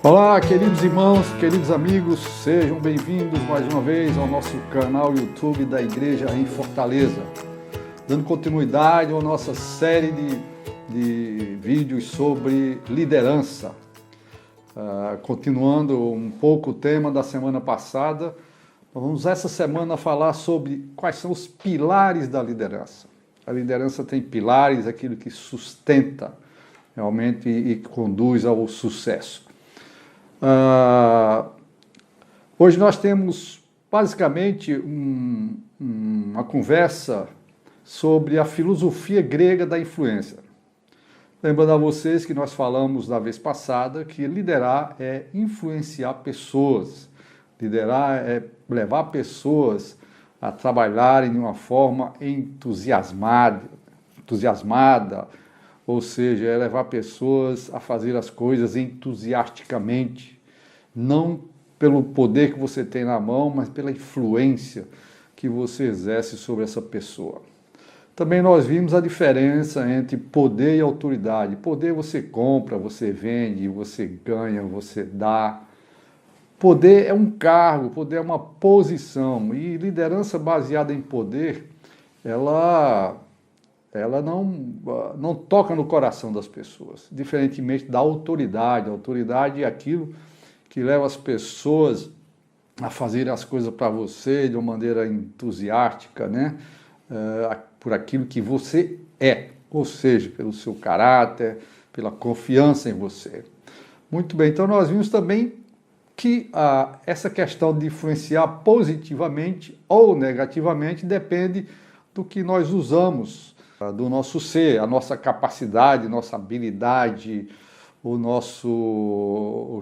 Olá, queridos irmãos, queridos amigos, sejam bem-vindos mais uma vez ao nosso canal YouTube da Igreja em Fortaleza. Dando continuidade à nossa série de vídeos sobre liderança. Continuando um pouco o tema da semana passada, vamos essa semana falar sobre quais são os pilares da liderança. A liderança tem pilares, aquilo que sustenta realmente e conduz ao sucesso. Hoje nós temos basicamente uma conversa sobre a filosofia grega da influência. Lembrando a vocês que nós falamos na vez passada que liderar é influenciar pessoas. Liderar é levar pessoas a trabalharem de uma forma entusiasmada, ou seja, é levar pessoas a fazer as coisas entusiasticamente, não pelo poder que você tem na mão, mas pela influência que você exerce sobre essa pessoa. Também nós vimos a diferença entre poder e autoridade. Poder você compra, você vende, você ganha, você dá. Poder é um cargo, poder é uma posição, e liderança baseada em poder, ela não toca no coração das pessoas, diferentemente da autoridade. A autoridade é aquilo que leva as pessoas a fazer as coisas para você de uma maneira entusiástica, né? Por aquilo que você é, ou seja, pelo seu caráter, pela confiança em você. Muito bem, então nós vimos também que essa questão de influenciar positivamente ou negativamente depende do que nós usamos, do nosso ser, a nossa capacidade, nossa habilidade, os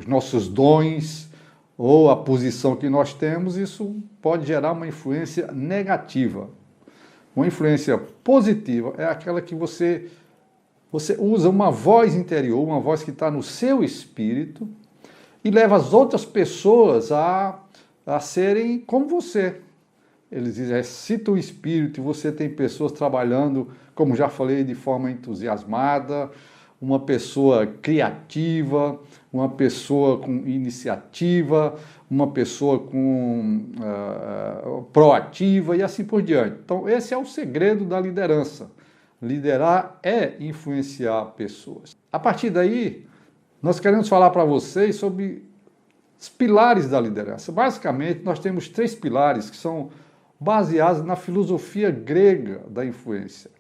nossos dons ou a posição que nós temos. Isso pode gerar uma influência negativa. Uma influência positiva é aquela que você usa uma voz interior, uma voz que está no seu espírito e leva as outras pessoas a serem como você. Eles exercitam o espírito e você tem pessoas trabalhando, como já falei, de forma entusiasmada, uma pessoa criativa, uma pessoa com iniciativa, uma pessoa proativa e assim por diante. Então, esse é o segredo da liderança. Liderar é influenciar pessoas. A partir daí, nós queremos falar para vocês sobre os pilares da liderança. Basicamente, nós temos 3 pilares que são baseados na filosofia grega da influência.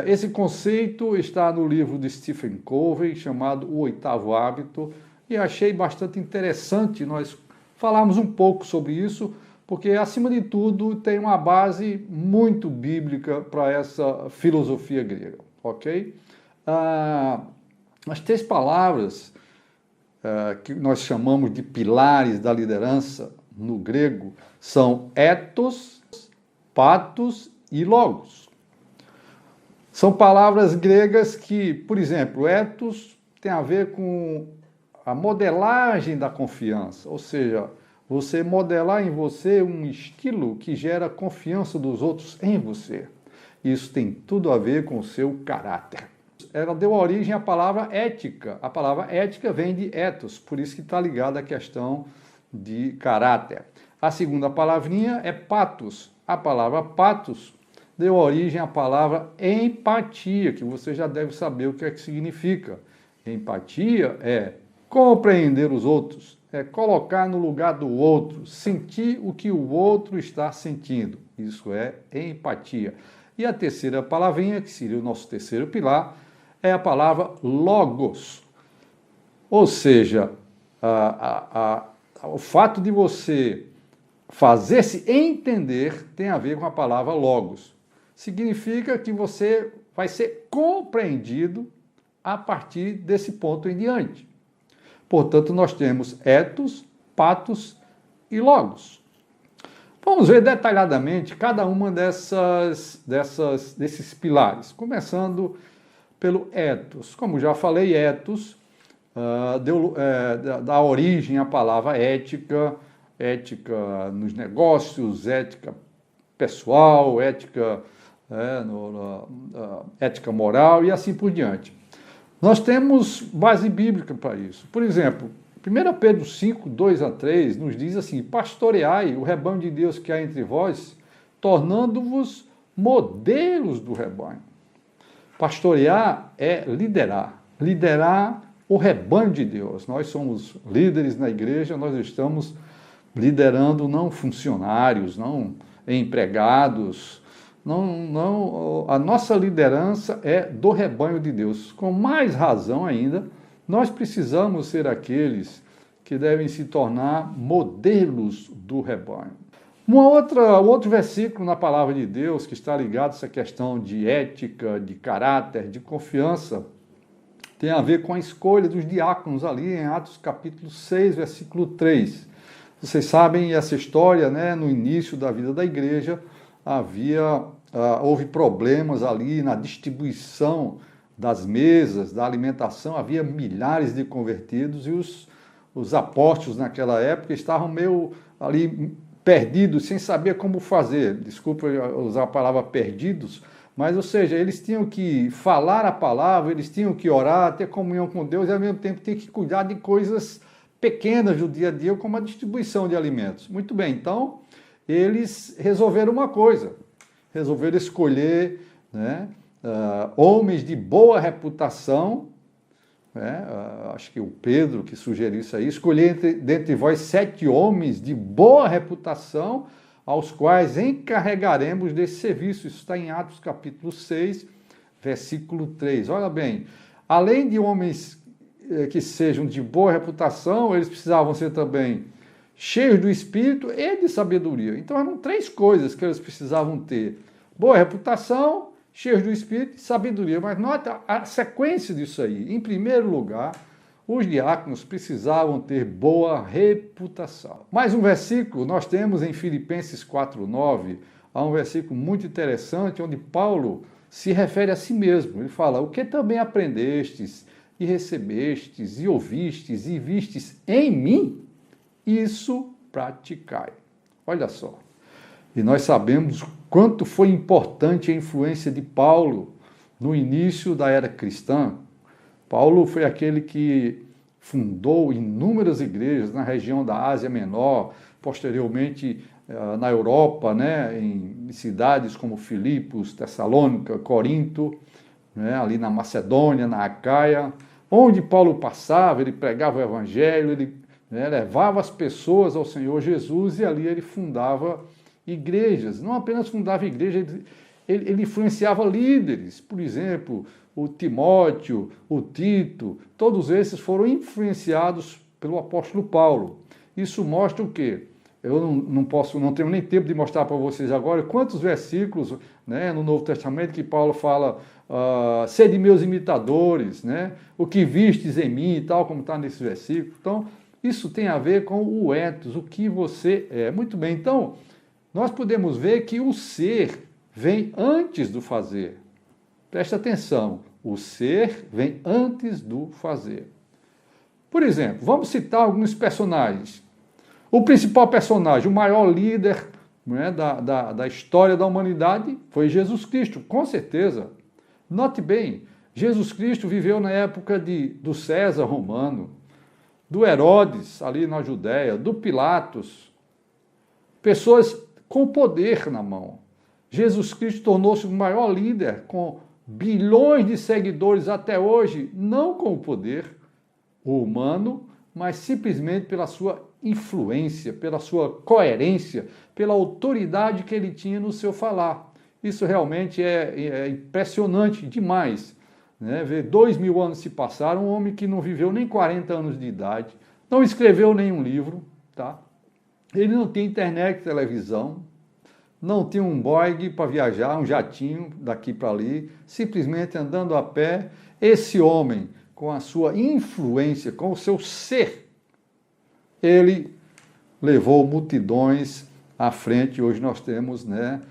Esse conceito está no livro de Stephen Covey, chamado O Oitavo Hábito, e achei bastante interessante nós falarmos um pouco sobre isso, porque, acima de tudo, tem uma base muito bíblica para essa filosofia grega, ok? As 3 palavras que nós chamamos de pilares da liderança no grego são ethos, patos e logos. São palavras gregas que, por exemplo, ethos tem a ver com a modelagem da confiança, ou seja, você modelar em você um estilo que gera confiança dos outros em você. Isso tem tudo a ver com o seu caráter. Ela deu origem à palavra ética. A palavra ética vem de ethos, por isso que está ligada à questão de caráter. A segunda palavrinha é patos. A palavra patos deu origem à palavra empatia, que você já deve saber o que é que significa. Empatia é compreender os outros, é colocar no lugar do outro, sentir o que o outro está sentindo. Isso é empatia. E a terceira palavrinha, que seria o nosso terceiro pilar, é a palavra logos. Ou seja, o fato de você fazer-se entender tem a ver com a palavra logos. Significa que você vai ser compreendido a partir desse ponto em diante. Portanto, nós temos ethos, patos e logos. Vamos ver detalhadamente cada uma desses pilares, começando pelo ethos. Como já falei, ethos dá origem à palavra ética, ética nos negócios, ética pessoal, ética ética moral e assim por diante. Nós temos base bíblica para isso. Por exemplo, 1 Pedro 5, 2 a 3 nos diz assim: pastoreai o rebanho de Deus que há entre vós, tornando-vos modelos do rebanho. Pastorear é liderar. Liderar o rebanho de Deus. Nós somos líderes na igreja, nós estamos liderando não funcionários, não empregados, a nossa liderança é do rebanho de Deus. Com mais razão ainda, nós precisamos ser aqueles que devem se tornar modelos do rebanho. Outro versículo na palavra de Deus que está ligado a essa questão de ética, de caráter, de confiança, tem a ver com a escolha dos diáconos ali em Atos capítulo 6, versículo 3. Vocês sabem essa história, né? No início da vida da igreja, houve problemas ali na distribuição das mesas, da alimentação, havia milhares de convertidos e os apóstolos naquela época estavam meio ali perdidos, sem saber como fazer. Desculpa usar a palavra perdidos, mas, ou seja, eles tinham que falar a palavra, eles tinham que orar, ter comunhão com Deus e, ao mesmo tempo, ter que cuidar de coisas pequenas do dia a dia, como a distribuição de alimentos. Muito bem, então, eles resolveram uma coisa, resolveram escolher, né, homens de boa reputação, né, acho que o Pedro que sugeriu isso aí, escolher dentre vós 7 homens de boa reputação, aos quais encarregaremos desse serviço. Isso está em Atos capítulo 6, versículo 3. Olha bem, além de homens que sejam de boa reputação, eles precisavam ser também cheios do Espírito e de sabedoria. Então eram 3 coisas que eles precisavam ter: boa reputação, cheios do Espírito e sabedoria. Mas nota a sequência disso aí. Em primeiro lugar, os diáconos precisavam ter boa reputação. Mais um versículo nós temos em Filipenses 4:9, há um versículo muito interessante onde Paulo se refere a si mesmo. Ele fala: o que também aprendestes e recebestes e ouvistes e vistes em mim, isso praticai. Olha só. E nós sabemos quanto foi importante a influência de Paulo no início da era cristã. Paulo foi aquele que fundou inúmeras igrejas na região da Ásia Menor, posteriormente na Europa, né, em cidades como Filipos, Tessalônica, Corinto, né, ali na Macedônia, na Acaia. Onde Paulo passava, ele pregava o evangelho, ele, né, levava as pessoas ao Senhor Jesus e ali ele fundava igrejas. Não apenas fundava igrejas, ele influenciava líderes. Por exemplo, o Timóteo, o Tito, todos esses foram influenciados pelo apóstolo Paulo. Isso mostra o quê? Eu não tenho nem tempo de mostrar para vocês agora quantos versículos, né, no Novo Testamento que Paulo fala: sede meus imitadores, né, o que vistes em mim e tal, como está nesse versículo. Então, isso tem a ver com o ethos, o que você é. Muito bem, então, nós podemos ver que o ser vem antes do fazer. Presta atenção, o ser vem antes do fazer. Por exemplo, vamos citar alguns personagens. O principal personagem, o maior líder, né, da história da humanidade foi Jesus Cristo, com certeza. Note bem, Jesus Cristo viveu na época do César romano, do Herodes, ali na Judéia, do Pilatos. Pessoas com poder na mão. Jesus Cristo tornou-se o maior líder, com bilhões de seguidores até hoje, não com o poder humano, mas simplesmente pela sua influência, pela sua coerência, pela autoridade que ele tinha no seu falar. Isso realmente é impressionante demais, né? Ver 2000 anos se passaram, um homem que não viveu nem 40 anos de idade, não escreveu nenhum livro, tá? Ele não tinha internet, televisão, não tinha um Boeing para viajar, um jatinho daqui para ali, simplesmente andando a pé. Esse homem, com a sua influência, com o seu ser, ele levou multidões à frente. Hoje nós temos, né,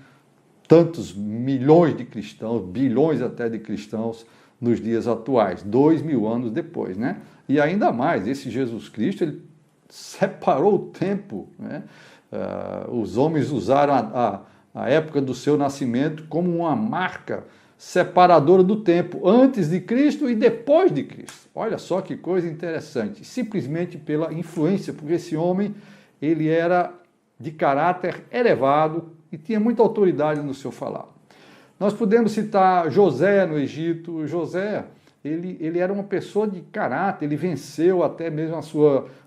tantos milhões de cristãos, bilhões até de cristãos nos dias atuais, 2000 anos depois, né? E ainda mais, esse Jesus Cristo, ele separou o tempo, né? Os homens usaram a época do seu nascimento como uma marca separadora do tempo, antes de Cristo e depois de Cristo. Olha só que coisa interessante, simplesmente pela influência, porque esse homem, ele era de caráter elevado e tinha muita autoridade no seu falar. Nós podemos citar José no Egito. José, ele era uma pessoa de caráter, ele venceu até mesmo as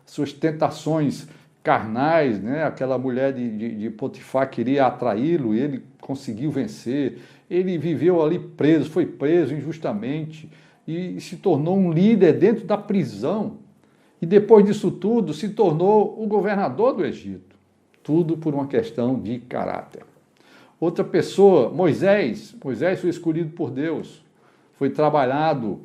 suas tentações carnais, né? Aquela mulher de Potifar queria atraí-lo e ele conseguiu vencer. Ele viveu ali preso, foi preso injustamente e se tornou um líder dentro da prisão. E depois disso tudo, se tornou o governador do Egito. Tudo por uma questão de caráter. Outra pessoa, Moisés. Moisés foi escolhido por Deus. Foi trabalhado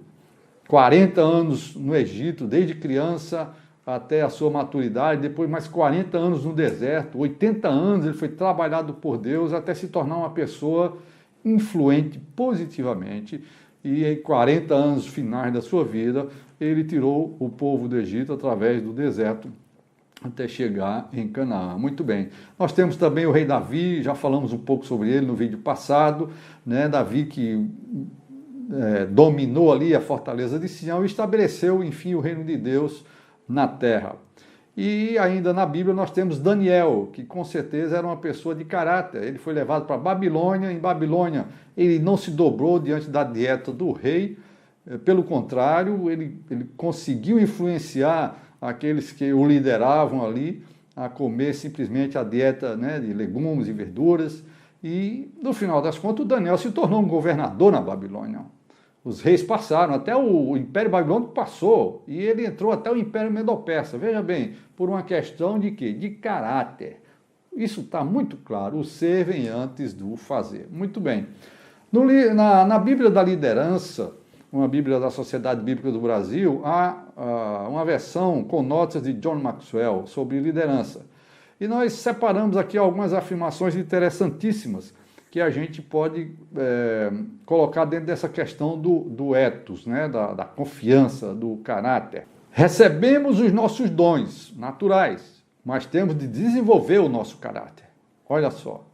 40 anos no Egito, desde criança até a sua maturidade, depois mais 40 anos no deserto, 80 anos ele foi trabalhado por Deus até se tornar uma pessoa influente positivamente, e em 40 anos finais da sua vida, ele tirou o povo do Egito através do deserto até chegar em Canaã. Muito bem. Nós temos também o rei Davi, já falamos um pouco sobre ele no vídeo passado, né? Davi que dominou ali a fortaleza de Sião e estabeleceu, enfim, o reino de Deus na terra. E ainda na Bíblia nós temos Daniel, que com certeza era uma pessoa de caráter. Ele foi levado para a Babilônia. Em Babilônia ele não se dobrou diante da dieta do rei. Pelo contrário, ele conseguiu influenciar aqueles que o lideravam ali a comer simplesmente a dieta, né, de legumes e verduras. E no final das contas o Daniel se tornou um governador na Babilônia. Os reis passaram, até o Império Babilônico passou, e ele entrou até o Império Medo-Persa. Veja bem, por uma questão de quê? De caráter. Isso está muito claro, o ser vem antes do fazer. Muito bem. Na Bíblia da Liderança, uma Bíblia da Sociedade Bíblica do Brasil, há uma versão com notas de John Maxwell sobre liderança. E nós separamos aqui algumas afirmações interessantíssimas que a gente pode colocar dentro dessa questão do ethos, né? da confiança, do caráter. Recebemos os nossos dons naturais, mas temos de desenvolver o nosso caráter. Olha só,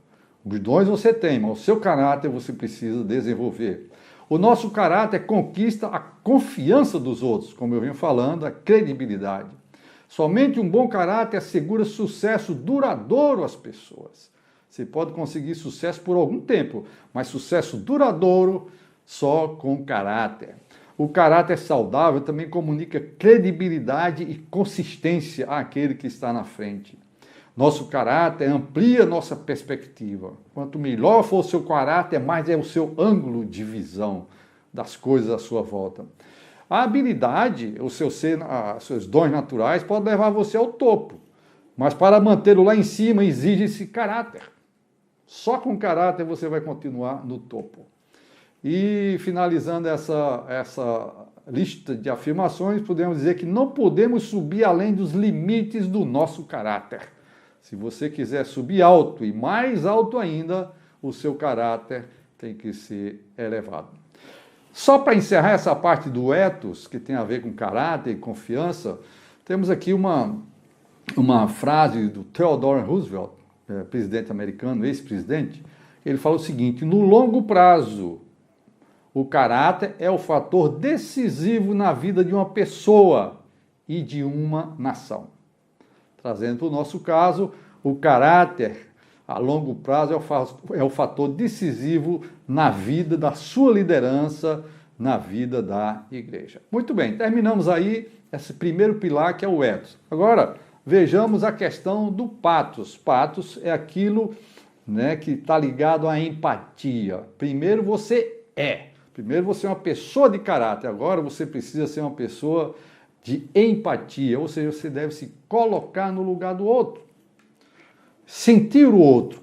os dons você tem, mas o seu caráter você precisa desenvolver. O nosso caráter conquista a confiança dos outros, como eu venho falando, a credibilidade. Somente um bom caráter assegura sucesso duradouro às pessoas. Você pode conseguir sucesso por algum tempo, mas sucesso duradouro só com caráter. O caráter saudável também comunica credibilidade e consistência àquele que está na frente. Nosso caráter amplia nossa perspectiva. Quanto melhor for o seu caráter, mais é o seu ângulo de visão das coisas à sua volta. A habilidade, os seus dons naturais, podem levar você ao topo, mas para mantê-lo lá em cima exige-se caráter. Só com caráter você vai continuar no topo. E finalizando essa lista de afirmações, podemos dizer que não podemos subir além dos limites do nosso caráter. Se você quiser subir alto e mais alto ainda, o seu caráter tem que ser elevado. Só para encerrar essa parte do ethos, que tem a ver com caráter e confiança, temos aqui uma frase do Theodore Roosevelt, presidente americano, ex-presidente. Ele fala o seguinte: no longo prazo, o caráter é o fator decisivo na vida de uma pessoa e de uma nação. Trazendo para o nosso caso, o caráter a longo prazo é o fator decisivo na vida da sua liderança, na vida da igreja. Muito bem, terminamos aí esse primeiro pilar que é o ethos. Agora, vejamos a questão do pathos. Pathos é aquilo, né, que está ligado à empatia. Primeiro você é uma pessoa de caráter, agora você precisa ser uma pessoa de empatia, ou seja, você deve se colocar no lugar do outro, sentir o outro,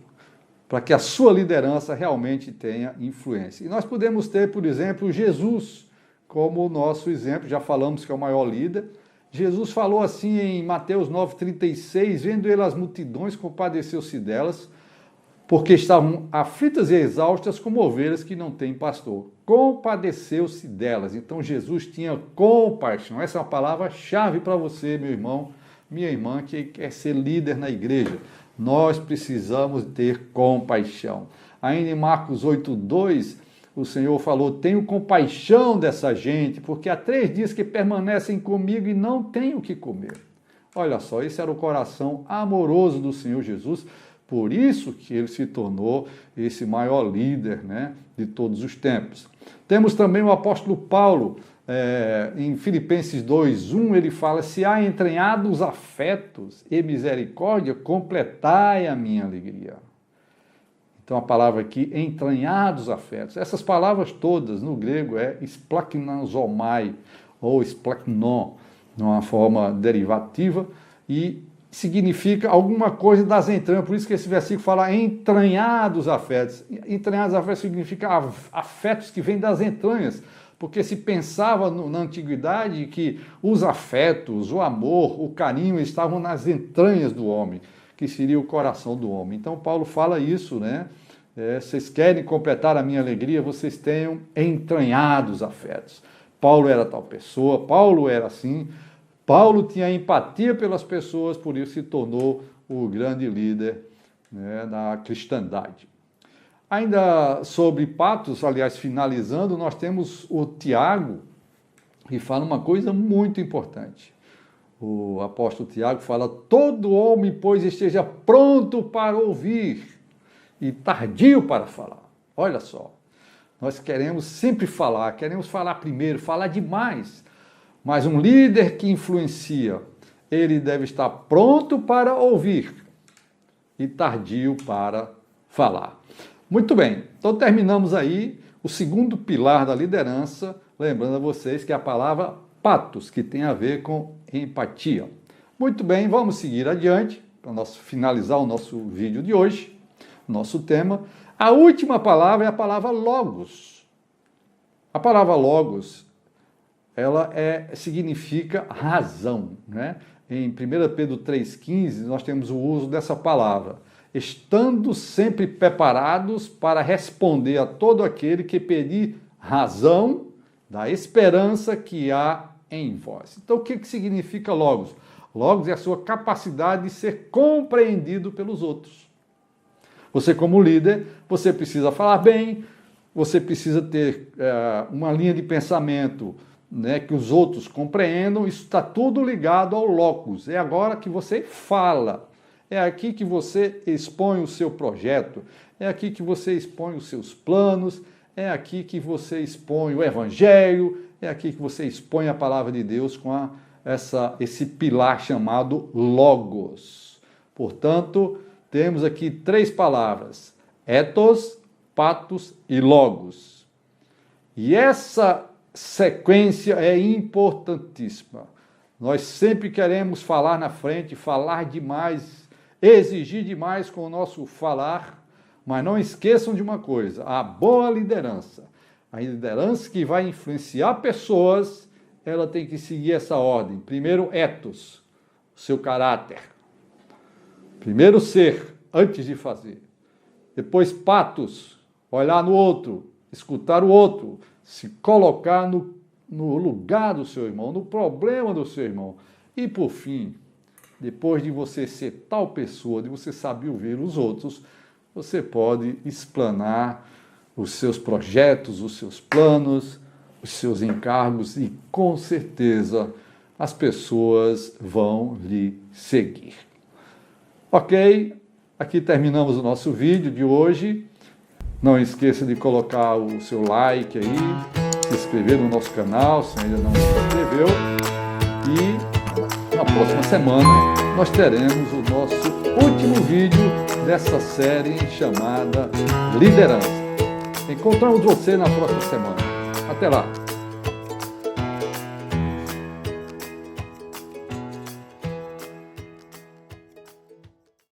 para que a sua liderança realmente tenha influência. E nós podemos ter, por exemplo, Jesus como o nosso exemplo, já falamos que é o maior líder. Jesus falou assim em Mateus 9,36, vendo ele as multidões, compadeceu-se delas, porque estavam aflitas e exaustas como ovelhas que não têm pastor. Compadeceu-se delas. Então Jesus tinha compaixão. Essa é uma palavra-chave para você, meu irmão, minha irmã, que quer ser líder na igreja. Nós precisamos ter compaixão. Ainda em Marcos 8,2, o Senhor falou, tenho compaixão dessa gente, porque há 3 dias que permanecem comigo e não têm o que comer. Olha só, esse era o coração amoroso do Senhor Jesus, por isso que ele se tornou esse maior líder, né, de todos os tempos. Temos também o apóstolo Paulo, em Filipenses 2:1, ele fala, se há entranhados afetos e misericórdia, completai a minha alegria. Então a palavra aqui, entranhados afetos. Essas palavras todas no grego é splaknazomai ou splaknon, numa forma derivativa, e significa alguma coisa das entranhas. Por isso que esse versículo fala entranhados afetos. Entranhados afetos significa afetos que vêm das entranhas, porque se pensava na antiguidade que os afetos, o amor, o carinho estavam nas entranhas do homem, que seria o coração do homem. Então Paulo fala isso, né? Vocês querem completar a minha alegria, vocês tenham entranhados afetos. Paulo era tal pessoa, Paulo era assim, Paulo tinha empatia pelas pessoas, por isso se tornou o grande líder, né, da cristandade. Ainda sobre Patos, aliás, finalizando, nós temos o Tiago, que fala uma coisa muito importante. O apóstolo Tiago fala, todo homem, pois, esteja pronto para ouvir e tardio para falar. Olha só, nós queremos sempre falar, queremos falar primeiro, falar demais. Mas um líder que influencia, ele deve estar pronto para ouvir e tardio para falar. Muito bem, então terminamos aí o segundo pilar da liderança, lembrando a vocês que é a palavra patos, que tem a ver com empatia. Muito bem, vamos seguir adiante, para finalizar o nosso vídeo de hoje, nosso tema. A última palavra é a palavra logos. A palavra logos, ela significa razão, né? Em 1 Pedro 3,15, nós temos o uso dessa palavra. Estando sempre preparados para responder a todo aquele que pedir razão da esperança que há em vós. Então, o que significa logos? Logos é a sua capacidade de ser compreendido pelos outros. Você, como líder, você precisa falar bem, você precisa ter uma linha de pensamento, né, que os outros compreendam. Isso está tudo ligado ao logos. É agora que você fala. É aqui que você expõe o seu projeto. É aqui que você expõe os seus planos. É aqui que você expõe o evangelho. É aqui que você expõe a palavra de Deus com esse pilar chamado logos. Portanto, temos aqui 3 palavras: ethos, patos e logos. E essa sequência é importantíssima. Nós sempre queremos falar na frente, falar demais, exigir demais com o nosso falar, mas não esqueçam de uma coisa: a boa liderança, a liderança que vai influenciar pessoas, ela tem que seguir essa ordem. Primeiro, ethos, seu caráter. Primeiro, ser, antes de fazer. Depois, patos, olhar no outro, escutar o outro, se colocar no lugar do seu irmão, no problema do seu irmão. E, por fim, depois de você ser tal pessoa, de você saber ouvir os outros, você pode explanar os seus projetos, os seus planos, os seus encargos e, com certeza, as pessoas vão lhe seguir. Ok, aqui terminamos o nosso vídeo de hoje. Não esqueça de colocar o seu like aí, se inscrever no nosso canal, se ainda não se inscreveu. E na próxima semana nós teremos o nosso último vídeo dessa série chamada Liderança. Encontramos você na próxima semana. Até lá!